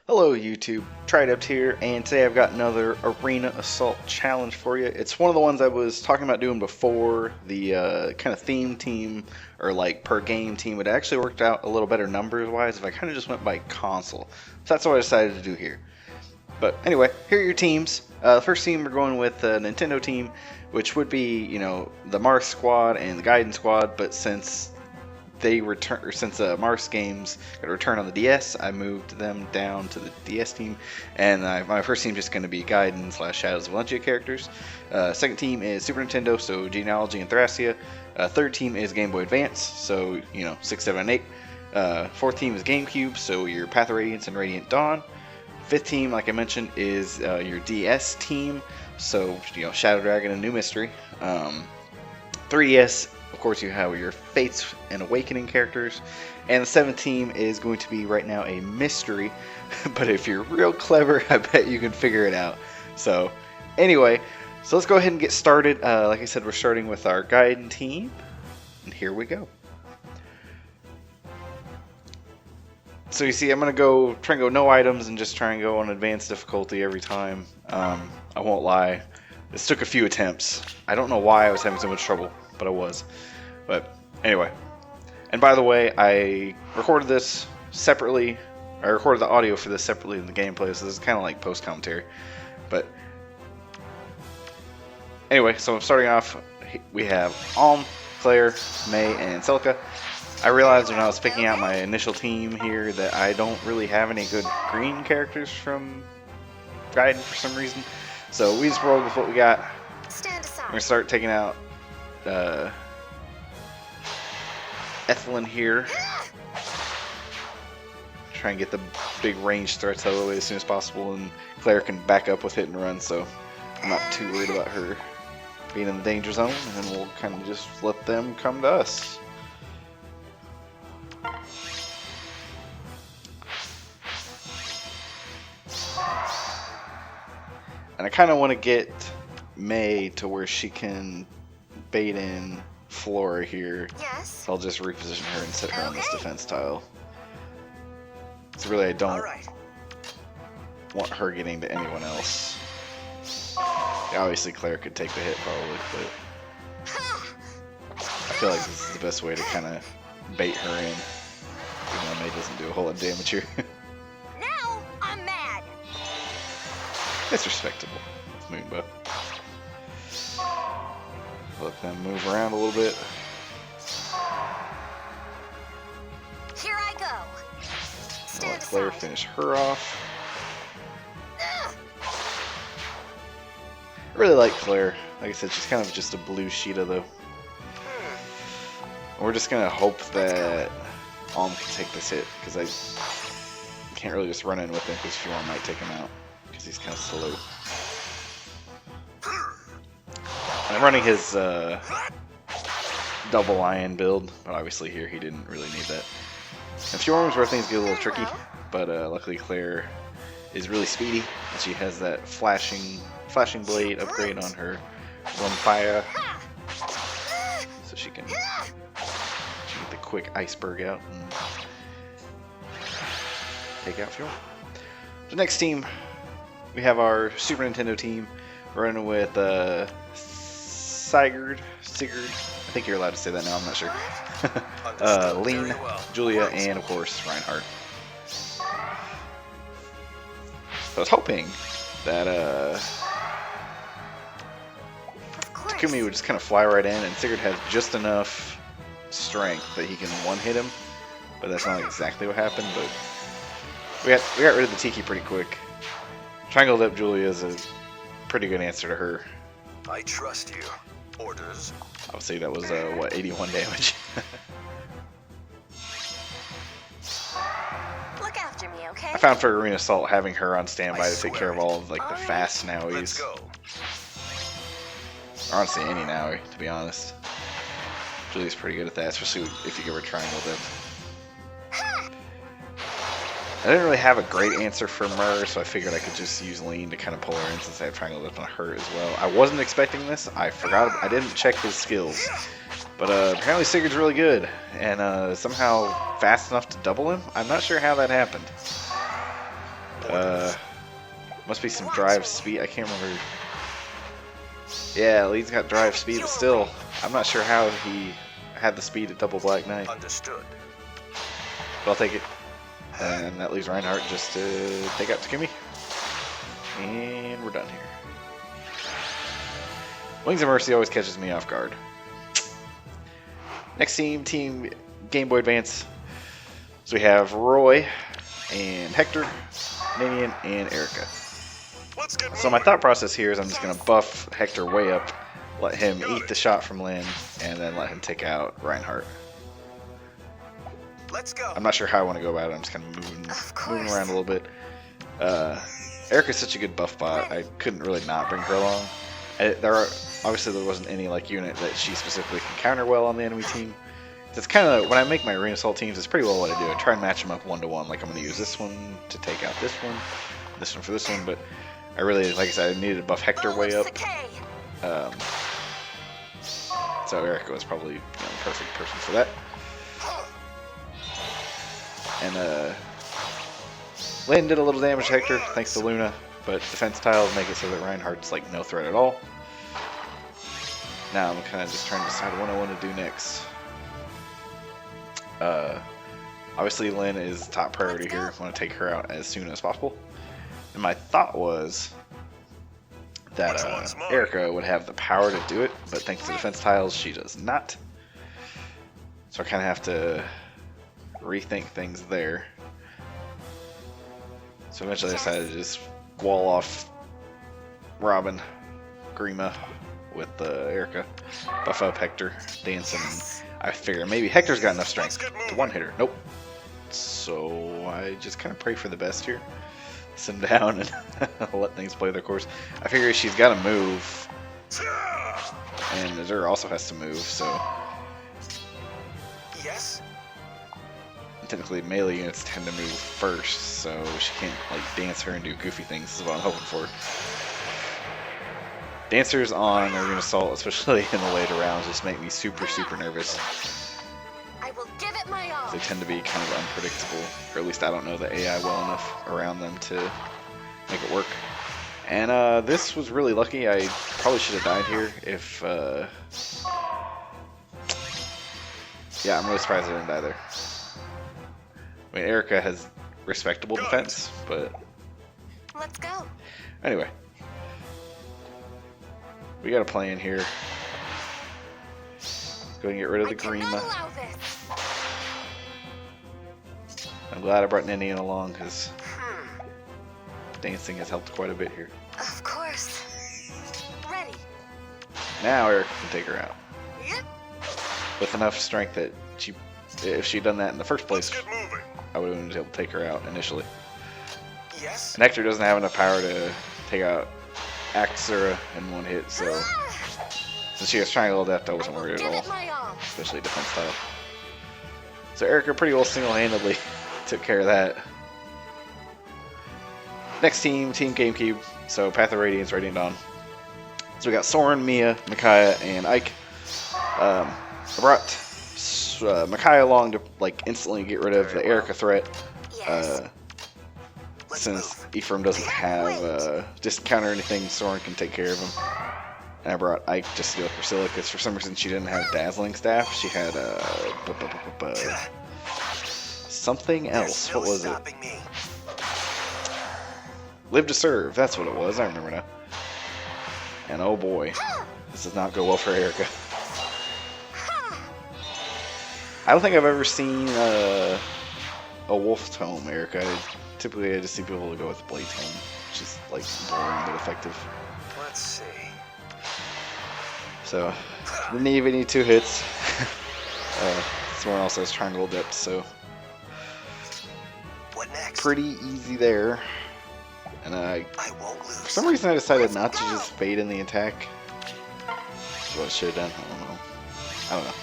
Hello YouTube, TryAdept here, and today I've got another Arena Assault challenge for you. It's one of the ones I was talking about doing before, the kind of theme team, or like per game team. It actually worked out a little better numbers wise if I kind of just went by console. So that's what I decided to do here. But anyway, here are your teams. The first team we're going with the Nintendo team, which would be, you know, the Mars squad and the Gaiden squad, but since they return, or since Mars games got a return on the DS, I moved them down to the DS team, and my first team is just going to be Gaiden / Shadows of Valentia characters. Second team is Super Nintendo, so Genealogy and Thracia. Third team is Game Boy Advance, so you know 6, 7, and 8. Fourth team is GameCube, so your Path of Radiance and Radiant Dawn. Fifth team, like I mentioned, is your DS team, so you know Shadow Dragon and New Mystery. 3DS. Of course, you have your Fates and Awakening characters, and the seventh team is going to be right now a mystery, but if you're real clever, I bet you can figure it out. So, anyway, so let's go ahead and get started. Like I said, we're starting with our Gaiden team, and here we go. So you see, I'm going to try and go no items and just try and go on advanced difficulty every time. I won't lie, this took a few attempts. I don't know why I was having so much trouble, but I was. But anyway, and by the way, I recorded this separately. I recorded the audio for this separately in the gameplay, so this is kind of like post commentary. But anyway, so I'm starting off. We have Alm, Claire, May, and Celica. I realized when I was picking out my initial team here that I don't really have any good green characters from Gaiden for some reason. So we just rolled with what we got. We're gonna start taking out Ethelyn here. Try and get the big range threats out of the way as soon as possible, and Claire can back up with hit and run, so I'm not too worried about her being in the danger zone, and then we'll kind of just let them come to us. And I kind of want to get May to where she can bait in Flora here. Yes. So I'll just reposition her and set her on this defense tile. So really I don't want her getting to anyone else. Yeah, obviously Claire could take the hit probably, but I feel like this is the best way to kind of bait her in. Even though May doesn't do a whole lot of damage here. Now I'm mad. It's respectable. Moonbow. Let them move around a little bit. Here I go. I'll let Claire finish her off. I really like Claire. Like I said, she's kind of just a blue Sheeta though. We're just gonna hope that Alm can take this hit, because I can't really just run in with him because Fjorm might take him out because he's kind of slow. I'm running his double lion build, but obviously here he didn't really need that. And Fjorm's where things get a little tricky, but luckily Claire is really speedy, and she has that flashing blade upgrade on her Rumpire, so she can get the quick iceberg out and take out Fjorm. The next team, we have our Super Nintendo team. We're running with Sigurd, I think you're allowed to say that now, I'm not sure. Lean, Julia, and of course Reinhardt. I was hoping that Takumi would just kind of fly right in, and Sigurd has just enough strength that he can one-hit him, but that's not exactly what happened. But we got rid of the Tiki pretty quick. Triangled up Julia is a pretty good answer to her. I trust you. Orders. I would say that was what, 81 damage. Look after me, okay? I found for Arena Assault having her on standby to take care of all of like the fast Nowies. Or honestly any Nowi, to be honest. Julie's pretty good at that, especially if you give her triangle dip. I didn't really have a great answer for Myrrh, so I figured I could just use Lean to kind of pull her in since I have triangle dip on her as well. I wasn't expecting this. I forgot. I didn't check his skills. But apparently Sigurd's really good, and somehow fast enough to double him. I'm not sure how that happened. Must be some drive speed. I can't remember. Yeah, Lee's got drive speed, but still, I'm not sure how he had the speed at double Black Knight. Understood. But I'll take it. And that leaves Reinhardt just to take out Takumi. And we're done here. Wings of Mercy always catches me off guard. Next team, Team Game Boy Advance. So we have Roy and Hector, Ninian, and Erica. So my thought process here is I'm just going to buff Hector way up, let him eat the shot from Lynn, and then let him take out Reinhardt. Let's go. I'm not sure how I want to go about it. I'm just kind of moving around a little bit. Erica's such a good buff bot. I couldn't really not bring her along. Obviously there wasn't any like unit that she specifically can counter well on the enemy team. It's kind of, when I make my arena assault teams, it's pretty well what I do. I try and match them up 1-to-1. Like I'm going to use this one to take out this one for this one. But I really, like I said, I needed to buff Hector way up. So Erica was probably the perfect person for that. And Lynn did a little damage to Hector thanks to Luna, but defense tiles make it so that Reinhardt's like no threat at all. Now I'm kind of just trying to decide what I want to do next. Obviously Lynn is top priority here. I want to take her out as soon as possible. And my thought was that Erica would have the power to do it, but thanks to defense tiles, she does not. So I kind of have to rethink things there. So eventually I decided to just wall off Robin, Grima with Erica, buff up Hector, dancing. I figure maybe Hector's got enough strength to one-hit her. Nope. So I just kind of pray for the best here. Sit him down and let things play their course. I figure she's got to move, and Azure also has to move, so Yes. technically melee units tend to move first, so she can't like dance her and do goofy things. This is what I'm hoping for. Dancers on Arena Assault, especially in the later rounds, just make me super nervous. I will give it my all. They tend to be kind of unpredictable, or at least I don't know the AI well enough around them to make it work. And this was really lucky. I probably should have died here if... Yeah, I'm really surprised I didn't die there. I mean, Erica has respectable defense, but... Let's go. Anyway. We got a plan here. Let's go and get rid of the Grima. I'm glad I brought Ninian along, because dancing has helped quite a bit here. Of course. Ready. Now Erica can take her out. Yep. With enough strength that if she'd done that in the first place, Let's get moving. I would have been able to take her out initially. Yes. And Hector doesn't have enough power to take out Axura in one hit, so since she has Triangle Adept, I wasn't worried at all, especially defense style. So Erica pretty well single-handedly took care of that. Next team, Team GameCube. So Path of Radiance, Radiant Dawn. So we got Soren, Mia, Micaiah, and Ike. I brought Micaiah along to like instantly get rid of the Erica threat. Since Ephraim doesn't have just counter anything, Soren can take care of him. And I brought Ike just to go with Priscilla because for some reason she didn't have Dazzling Staff. She had something else. What was it? Live to Serve. That's what it was. I remember now. And oh boy, this does not go well for Erica. I don't think I've ever seen a Wolf Tome, Erica. Typically, I just see people go with Blade Tome, which is like boring but effective. Let's see. So, didn't even need 2 hits. Someone else has Triangle Adept, so What next? pretty easy there. And I won't lose. for some reason, I decided not to just fade in the attack. That's what I should have done. I don't know.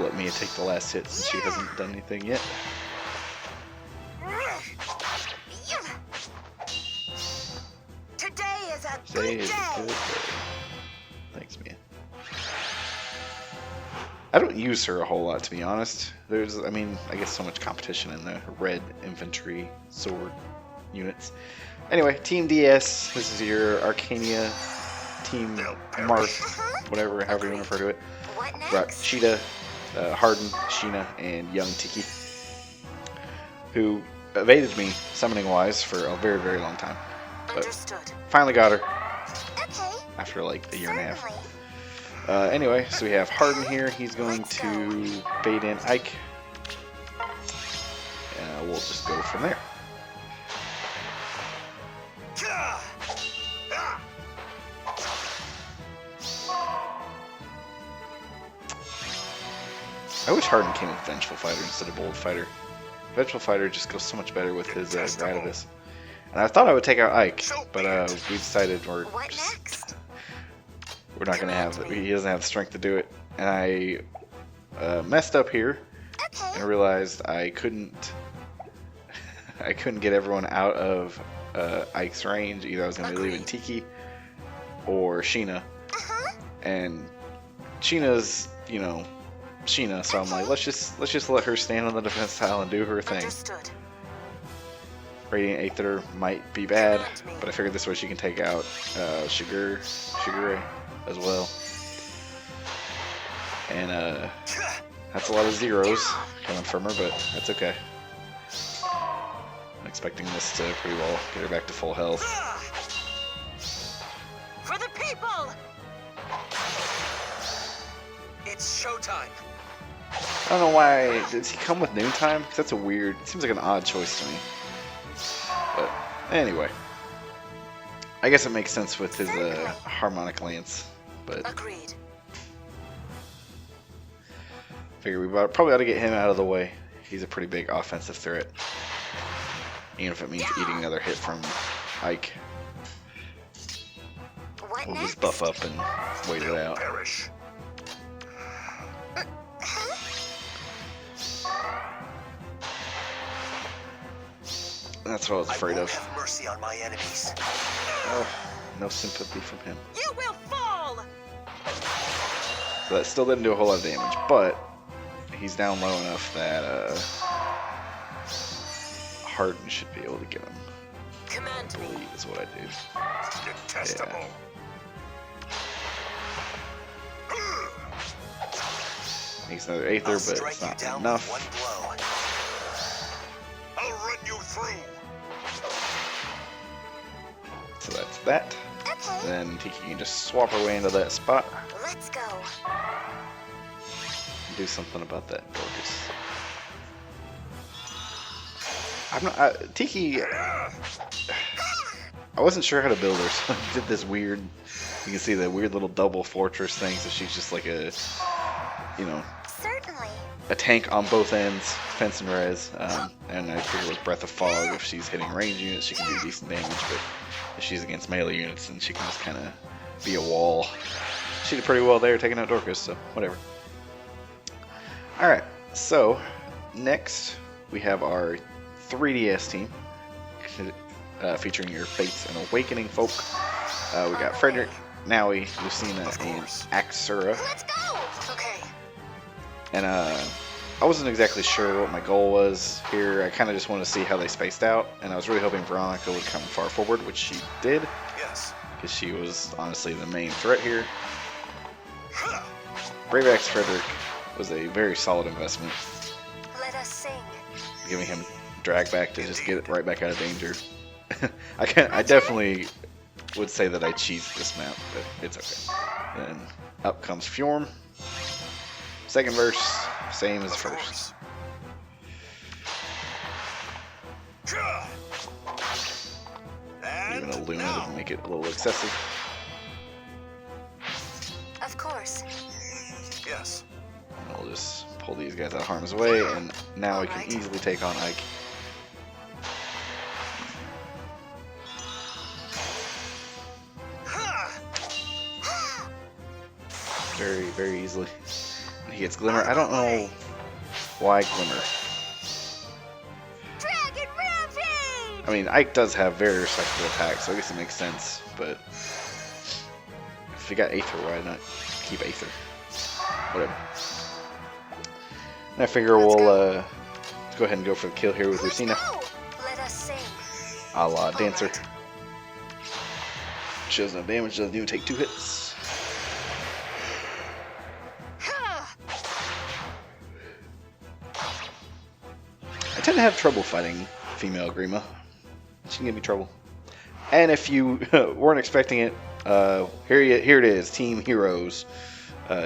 Let Mia take the last hit since she hasn't done anything yet. Today is a Today good is a day. good day. Thanks, Mia. I don't use her a whole lot, to be honest. I mean, I guess so much competition in the red infantry sword. units. Anyway, Team DS. This is your Arcania Team Marth, whatever, however you want to refer to it. What Got next? Cheetah, Harden, Sheena, and Young Tiki, who evaded me summoning wise for a very, very long time. But Understood. finally got her Okay. after like a year and a half. Certainly. Anyway, so we have Harden here. He's going to bait in Ike. We'll just go from there. I wish Harden came with Vengeful Fighter instead of Bold Fighter. Vengeful Fighter just goes so much better with his Gradavis. And I thought I would take out Ike, but we decided we're not going to have it. He doesn't have the strength to do it. And I messed up here and realized I couldn't get everyone out of Ike's range. Either I was going to be leaving Tiki or Sheena. And Sheena's, you know, Sheena, so I'm like, let's just let her stand on the defense tile and do her thing. Understood. Radiant Aether might be bad, but I figured this way she can take out Shigure as well. And that's a lot of zeros coming from her, but that's okay. I'm expecting this to pretty well get her back to full health. For the people. It's showtime. I don't know why. Does he come with noontime? Because that's a weird. It seems like an odd choice to me. But anyway, I guess it makes sense with his harmonic lance. But Agreed. figure we probably ought to get him out of the way. He's a pretty big offensive threat, even if it means eating another hit from Ike. What We'll next? just buff up and wait it out. Perish. That's what I was afraid I won't of. have mercy on my enemies. Oh, no sympathy from him. You will fall. So that still didn't do a whole lot of damage, but he's down low enough that Harden should be able to get him. Command I me. believe is what I do. Detestable. Makes another Aether, I'll but strike it's you not down enough. with one blow. I'll run you through. So that's that. Okay. Then Tiki can just swap her way into that spot Let's go. and do something about that Dorcas. I'm not Tiki. I wasn't sure how to build her, so I did this weird. You can see the weird little double fortress thing. So she's just like a, you know, Certainly. a tank on both ends, defense and res. And I figure with Breath of Fog, if she's hitting range units, she can do decent damage. But if she's against melee units, then she can just kind of be a wall. She did pretty well there, taking out Dorcas. So whatever. All right. So next we have our 3DS team, featuring your Fates and Awakening folk. We got Frederick, Naui, Lucina, and Axura. Let's go. Okay. And I wasn't exactly sure what my goal was here. I kind of just wanted to see how they spaced out, and I was really hoping Veronica would come far forward, which she did, Yes. because she was honestly the main threat here. Brave Axe Frederick was a very solid investment, Let us sing. giving him drag back to just get it right back out of danger. I definitely would say that I cheesed this map, but it's okay. And up comes Fjorm. Second verse, same as first. Even a Luna to make it a little excessive. Of course. Yes. And we'll just pull these guys out of harm's way, and now we can easily take on Ike. Very, very easily. He gets Glimmer. I don't know why Glimmer. Dragon Rampage! I mean, Ike does have very respectable attacks, so I guess it makes sense, but if you got Aether, why not keep Aether? Whatever. And I figure we'll go ahead and go for the kill here with Let's Lucina. go. Let us sing. a la Dancer. Alright. She does no damage, doesn't even take 2 hits. I tend to have trouble fighting female Grima. She can give me trouble. And if you weren't expecting it, here it is, Team Heroes.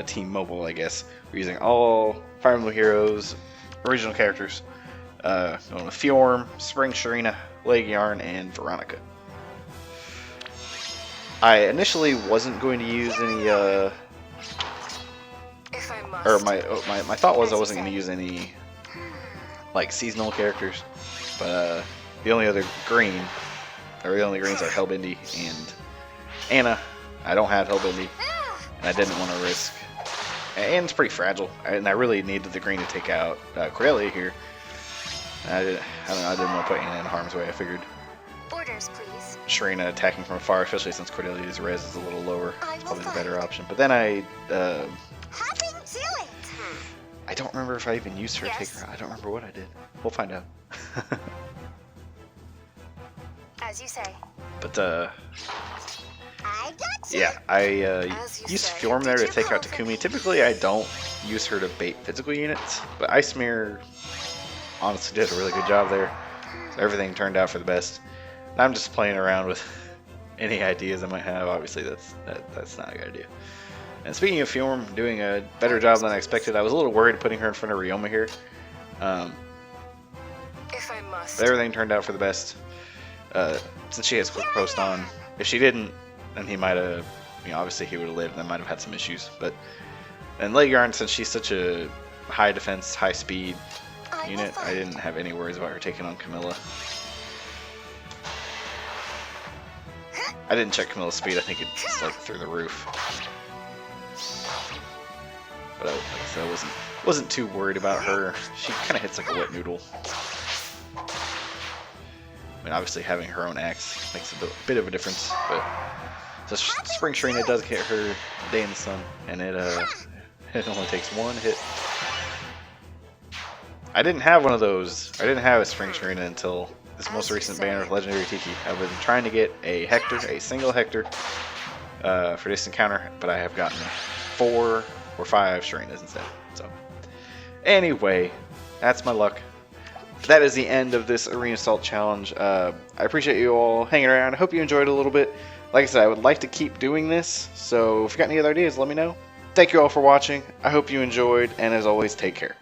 Team Mobile, I guess. We're using all Fire Emblem Heroes, original characters. Going with Fjorm, Spring Sharina, Legiarn, and Veronica. I initially wasn't going to use any, If I must. or my thought was I wasn't going to use any, like, seasonal characters. But the only other green, or the only greens are Hellbindy and Anna. I don't have Hellbindy, and I didn't want to risk. And it's pretty fragile, and I really needed the green to take out Cordelia here. I don't know, I didn't want to put Anna in harm's way. I figured Orders, please. Sharina attacking from afar, especially since Cordelia's res is a little lower, I is will probably the find better option. But then I Having feelings. don't remember if I even used her to take Yes. her out. I don't remember what I did. We'll find out. As you say. But I got you. yeah, I As you used say. Fjorm there to Did you take out call for Takumi. me? Typically, I don't use her to bait physical units, but Ice Mirror honestly did a really good job there. So everything turned out for the best. And I'm just playing around with any ideas I might have. Obviously, that's not a good idea. And speaking of Fjorm doing a better job than I expected, I was a little worried putting her in front of Ryoma here. If I must. But everything turned out for the best. Since she has quick post on, if she didn't, then he might have, obviously he would have lived and I might have had some issues. But and Legiarn, since she's such a high defense, high speed I will unit, I find. didn't have any worries about her taking on Camilla. I didn't check Camilla's speed. I think it's like through the roof. But like I said, I wasn't too worried about her. She kind of hits like a wet noodle. I mean, obviously having her own axe makes a bit of a difference, but so Spring Sharina does get her Day in the Sun, and it only takes 1 hit. I didn't have one of those. I didn't have a Spring Sharina until this most recent banner of Legendary Tiki. I've been trying to get a Hector, a single Hector, for this encounter, but I have gotten 4 or 5 Sharinas instead. So, anyway, that's my luck. That is the end of this Arena Assault Challenge. I appreciate you all hanging around. I hope you enjoyed it a little bit. Like I said, I would like to keep doing this, so if you got any other ideas, let me know. Thank you all for watching. I hope you enjoyed, and as always, take care.